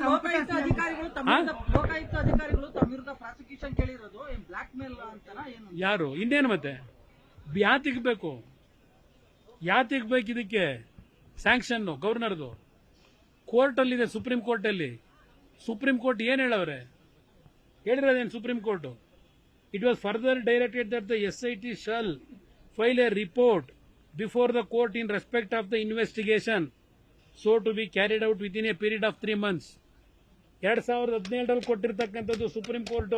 ಲೋಕಾಯುಕ್ತ ಅಧಿಕಾರಿಗಳು ತಮ್ಮ ವಿರುದ್ಧ ಪ್ರಾಸಿಕ್ಯೂಷನ್ ಕೇಳಿರೋದು ಬ್ಲಾಕ್ ಮೇಲ್ ಅಂತನಾ ಏನು? ಯಾರು? ಇನ್ನೇನು ಮತ್ತೆ ಯಾತಿಗ್ ಬೇಕು ಇದಕ್ಕೆ ಸ್ಯಾಂಕ್ಷನ್ ಗವರ್ನರ್ದು ಕೋರ್ಟ್ ಅಲ್ಲಿದೆ, ಸುಪ್ರೀಂ ಕೋರ್ಟ್ ಅಲ್ಲಿ. ಸುಪ್ರೀಂ ಕೋರ್ಟ್ ಏನ್ ಹೇಳವ್ರೆ? ಹೇಳಿರೋದೇನು supreme court? It was further directed that the SIT shall file a report before the court in respect of the investigation so to be carried out within a period of 3 months. 2017 ಕೊಟ್ಟಿರ್ತಕ್ಕಂಥದ್ದು supreme court.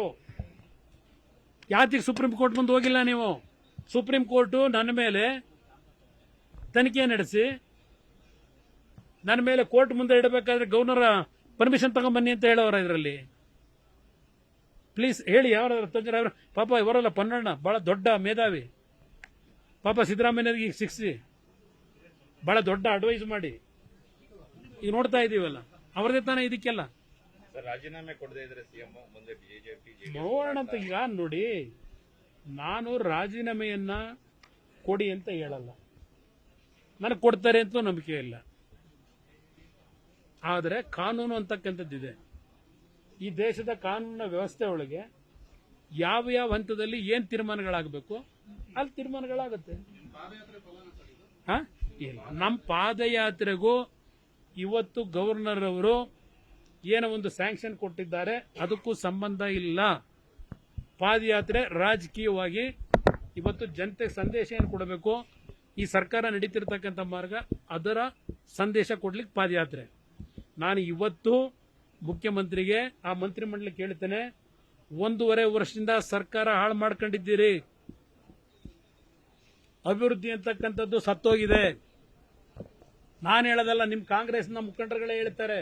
ಯಾತಿಗೆ supreme court ಮುಂದೆ ಹೋಗಿಲ್ಲ ನೀವು? Supreme court ನನ್ನ ಮೇಲೆ ತನಿಖೆ ನಡೆಸಿ ನನ್ನ ಮೇಲೆ ಕೋರ್ಟ್ ಮುಂದೆ ಇಡಬೇಕಾದ್ರೆ ಗವರ್ನರ್ ಪರ್ಮಿಷನ್ ತಗೊಂಡ್ಬನ್ನಿ ಅಂತ ಹೇಳೋರ ಇದರಲ್ಲಿ. ಪ್ಲೀಸ್ ಹೇಳಿ ಯಾರು ಪಾಪ ಇವರಲ್ಲ ಪನ್ನಣ್ಣ ಬಹಳ ದೊಡ್ಡ ಮೇಧಾವಿ. ಪಾಪ ಸಿದ್ದರಾಮಯ್ಯರಿಗೆ ಈಗ ಶಿಕ್ಷಿ ಬಹಳ ದೊಡ್ಡ ಅಡ್ವೈಸ್ ಮಾಡಿ ಈಗ ನೋಡ್ತಾ ಇದೀವಲ್ಲ, ಅವರದೇ ತಾನೇ ಇದಕ್ಕೆಲ್ಲ ರಾಜೀನಾಮೆ ಕೊಡದೇ ಇದ್ರೆ ಸಿಎಂ ಮುಂದೆ ಬಿಜೆಪಿ ನೋಡೋಣ ಅಂತ. ಈಗ ನೋಡಿ, ನಾನು ರಾಜೀನಾಮೆಯನ್ನ ಕೊಡಿ ಅಂತ ಹೇಳಲ್ಲ, ನನಗೆ ಕೊಡ್ತಾರೆ ಅಂತ ನಂಬಿಕೆ ಇಲ್ಲ. ಆದರೆ ಕಾನೂನು ಅಂತಕ್ಕಂಥದ್ದಿದೆ. ಈ ದೇಶದ ಕಾನೂನಿನ ವ್ಯವಸ್ಥೆ ಒಳಗೆ ಯಾವ ಹಂತದಲ್ಲಿ ಏನ್ ತೀರ್ಮಾನಗಳಾಗಬೇಕು ಅಲ್ಲಿ ತೀರ್ಮಾನಗಳಾಗುತ್ತೆ. ಇಲ್ಲ, ನಮ್ಮ ಪಾದಯಾತ್ರೆಗೂ ಇವತ್ತು ಗವರ್ನರ್ ಅವರು ಏನೋ ಒಂದು ಸ್ಯಾಂಕ್ಷನ್ ಕೊಟ್ಟಿದ್ದಾರೆ, ಅದಕ್ಕೂ ಸಂಬಂಧ ಇಲ್ಲ. ಪಾದಯಾತ್ರೆ ರಾಜಕೀಯವಾಗಿ ಇವತ್ತು ಜನತೆಗೆ ಸಂದೇಶ ಏನು ಕೊಡಬೇಕು, ಈ ಸರ್ಕಾರ ನಡೀತಿರ್ತಕ್ಕಂಥ ಮಾರ್ಗ ಅದರ ಸಂದೇಶ ಕೊಡ್ಲಿಕ್ಕೆ ಪಾದಯಾತ್ರೆ. ನಾನು ಇವತ್ತು ಮುಖ್ಯಮಂತ್ರಿಗೆ ಆ ಮಂತ್ರಿಮಂಡಲ ಕೇಳ್ತೇನೆ, 1.5 ವರ್ಷದಿಂದ ಸರ್ಕಾರ ಹಾಳು ಮಾಡ್ಕೊಂಡಿದ್ದೀರಿ, ಅಭಿವೃದ್ಧಿ ಅಂತಕ್ಕಂಥದ್ದು ಸತ್ತೋಗಿದೆ. ನಾನು ಹೇಳೋದಲ್ಲ, ನಿಮ್ಮ ಕಾಂಗ್ರೆಸ್ನ ಮುಖಂಡರುಗಳೇ ಹೇಳ್ತಾರೆ.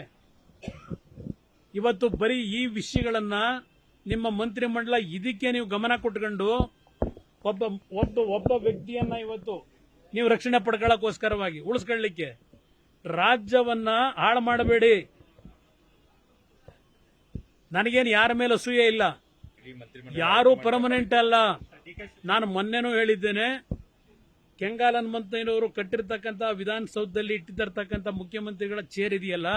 ಇವತ್ತು ಬರೀ ಈ ವಿಷಯಗಳನ್ನ ನಿಮ್ಮ ಮಂತ್ರಿಮಂಡಲ ಇದಕ್ಕೆ ನೀವು ಗಮನ ಕೊಟ್ಕೊಂಡು ಒಬ್ಬ ವ್ಯಕ್ತಿಯನ್ನ ಇವತ್ತು ನೀವು ರಕ್ಷಣೆ ಪಡ್ಕೊಳ್ಳೋಕ್ಕೋಸ್ಕರವಾಗಿ ಉಳಿಸ್ಕೊಳ್ಳಿಕ್ಕೆ ರಾಜ್ಯವನ್ನ ಹಾಳು ಮಾಡಬೇಡಿ. ನನಗೇನು ಯಾರ ಮೇಲೆ ಅಸೂಯೆ ಇಲ್ಲ, ಯಾರು ಪರ್ಮನೆಂಟ್ ಅಲ್ಲ. ನಾನು ಮೊನ್ನೆನೂ ಹೇಳಿದ್ದೇನೆ, ಕೆಂಗಾಲ್ ಹನುಮಂತಯ್ಯನವರು ಕಟ್ಟಿರ್ತಕ್ಕಂಥ ವಿಧಾನಸೌಧದಲ್ಲಿ ಇಟ್ಟಿರ್ತಕ್ಕಂಥ ಮುಖ್ಯಮಂತ್ರಿಗಳ ಚೇರ್ ಇದೆಯಲ್ಲ,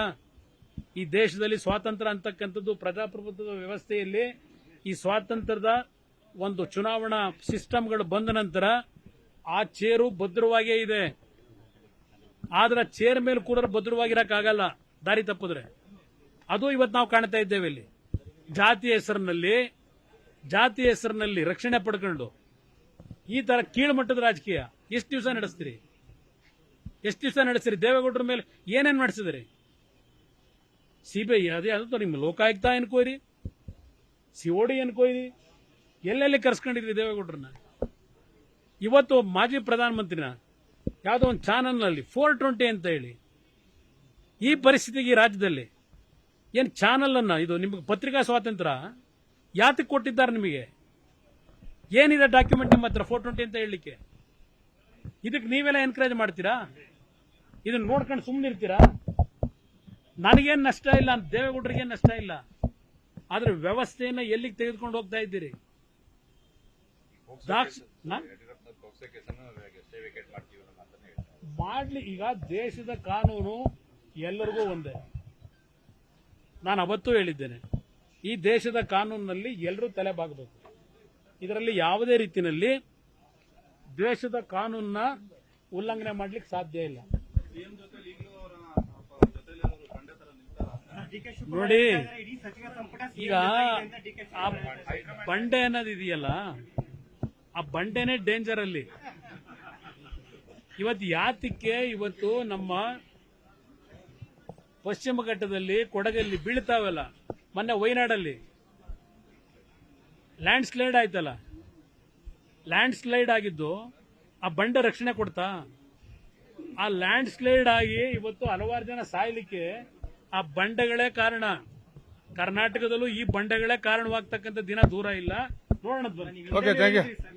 ಈ ದೇಶದಲ್ಲಿ ಸ್ವಾತಂತ್ರ್ಯ ಅಂತಕ್ಕಂಥದ್ದು ಪ್ರಜಾಪ್ರಭುತ್ವದ ವ್ಯವಸ್ಥೆಯಲ್ಲಿ ಈ ಸ್ವಾತಂತ್ರ್ಯದ ಒಂದು ಚುನಾವಣಾ ಸಿಸ್ಟಮ್ಗಳು ಬಂದ ನಂತರ ಆ ಚೇರು ಭದ್ರವಾಗೇ ಇದೆ. ಆದ್ರೆ ಚೇರ್ ಮೇಲೆ ಕೂಡ ಭದ್ರವಾಗಿರಕ್ಕಾಗಲ್ಲ ದಾರಿ ತಪ್ಪಿದ್ರೆ. ಅದು ಇವತ್ತು ನಾವು ಕಾಣ್ತಾ ಇದ್ದೇವೆ. ಇಲ್ಲಿ ಜಾತಿ ಹೆಸರಿನಲ್ಲಿ ರಕ್ಷಣೆ ಪಡ್ಕೊಂಡು ಈ ತರ ಕೀಳುಮಟ್ಟದ ರಾಜಕೀಯ ಎಷ್ಟು ದಿವಸ ನಡೆಸ್ತೀರಿ? ದೇವೇಗೌಡರ ಮೇಲೆ ಏನೇನು ನಡೆಸಿದ್ರಿ? ಸಿಬಿಐ ಅದೇ ಅದು ನಿಮ್ಮ ಲೋಕಾಯುಕ್ತ ಎನ್ಕ್ವೈರಿ, COD ಎನ್ಕ್ವೈರಿ ಎಲ್ಲೆಲ್ಲಿ ಕರ್ಸ್ಕೊಂಡಿದ್ರಿ ದೇವೇಗೌಡರನ್ನ? ಇವತ್ತು ಮಾಜಿ ಪ್ರಧಾನಮಂತ್ರಿನ ಯಾವುದೋ ಒಂದು ಚಾನಲ್ನಲ್ಲಿ 420 ಅಂತ ಹೇಳಿ ಈ ಪರಿಸ್ಥಿತಿಗೆ ಈ ರಾಜ್ಯದಲ್ಲಿ ಏನು ಚಾನಲ್ ಅನ್ನ ಇದು ನಿಮಗೆ ಪತ್ರಿಕಾ ಸ್ವಾತಂತ್ರ್ಯ ಯಾತಕ್ಕೆ ಕೊಟ್ಟಿದ್ದಾರೆ? ನಿಮಗೆ ಏನಿದೆ ಡಾಕ್ಯುಮೆಂಟ್ ನಿಮ್ಮ ಹತ್ರ 420 ಅಂತ ಹೇಳಲಿಕ್ಕೆ? ಇದಕ್ಕೆ ನೀವೆಲ್ಲ ಎನ್ಕರೇಜ್ ಮಾಡ್ತೀರಾ? ಇದನ್ನ ನೋಡ್ಕೊಂಡು ಸುಮ್ಮನೆ ಇರ್ತೀರಾ? ನನಗೇನು ನಷ್ಟ ಇಲ್ಲ, ದೇವೇಗೌಡರಿಗೇನು ನಷ್ಟ ಇಲ್ಲ. ಆದ್ರೆ ವ್ಯವಸ್ಥೆಯನ್ನ ಎಲ್ಲಿಗೆ ತೆಗೆದುಕೊಂಡು ಹೋಗ್ತಾ ಇದ್ದೀರಿ? ಮಾಡ್ಲಿ. ಈಗ ದೇಶದ ಕಾನೂನು ಎಲ್ಲರಿಗೂ ಒಂದೇ. ನಾನು ಅವತ್ತೂ ಹೇಳಿದ್ದೇನೆ, ಈ ದೇಶದ ಕಾನೂನಿನಲ್ಲಿ ಎಲ್ಲರೂ ತಲೆಬಾಗಬೇಕು. ಇದರಲ್ಲಿ ಯಾವುದೇ ರೀತಿಯಲ್ಲಿ ದೇಶದ ಕಾನೂನನ್ನ ಉಲ್ಲಂಘನೆ ಮಾಡ್ಲಿಕ್ಕೆ ಸಾಧ್ಯ ಇಲ್ಲ. ನೋಡಿ, ಈಗ ಆ ಬಂಡೆ ಅನ್ನೋದು ಇದೆಯಲ್ಲ, ಆ ಬಂಡೆನೇ ಡೇಂಜರ್ ಅಲ್ಲಿ. ಇವತ್ತು ಯಾತಕ್ಕೆ ಇವತ್ತು ನಮ್ಮ ಪಶ್ಚಿಮ ಘಟ್ಟದಲ್ಲಿ ಕೊಡಗಲ್ಲಿ ಬೀಳ್ತಾವಲ್ಲ, ಮೊನ್ನೆ ವಯನಾಡಲ್ಲಿ ಲ್ಯಾಂಡ್ ಸ್ಲೈಡ್ ಆಯ್ತಲ್ಲ, ಲ್ಯಾಂಡ್ ಸ್ಲೈಡ್ ಆಗಿದ್ದು ಆ ಬಂಡೆ ರಕ್ಷಣೆ ಕೊಡ್ತಾ? ಆ ಲ್ಯಾಂಡ್ ಸ್ಲೈಡ್ ಆಗಿ ಇವತ್ತು ಹಲವಾರು ಜನ ಸಾಯ್ಲಿಕ್ಕೆ ಆ ಬಂಡೆಗಳೇ ಕಾರಣ. ಕರ್ನಾಟಕದಲ್ಲೂ ಈ ಬಂಡೆಗಳೇ ಕಾರಣವಾಗ್ತಕ್ಕಂಥ ದಿನ ದೂರ ಇಲ್ಲ. ನೋಡೋಣ.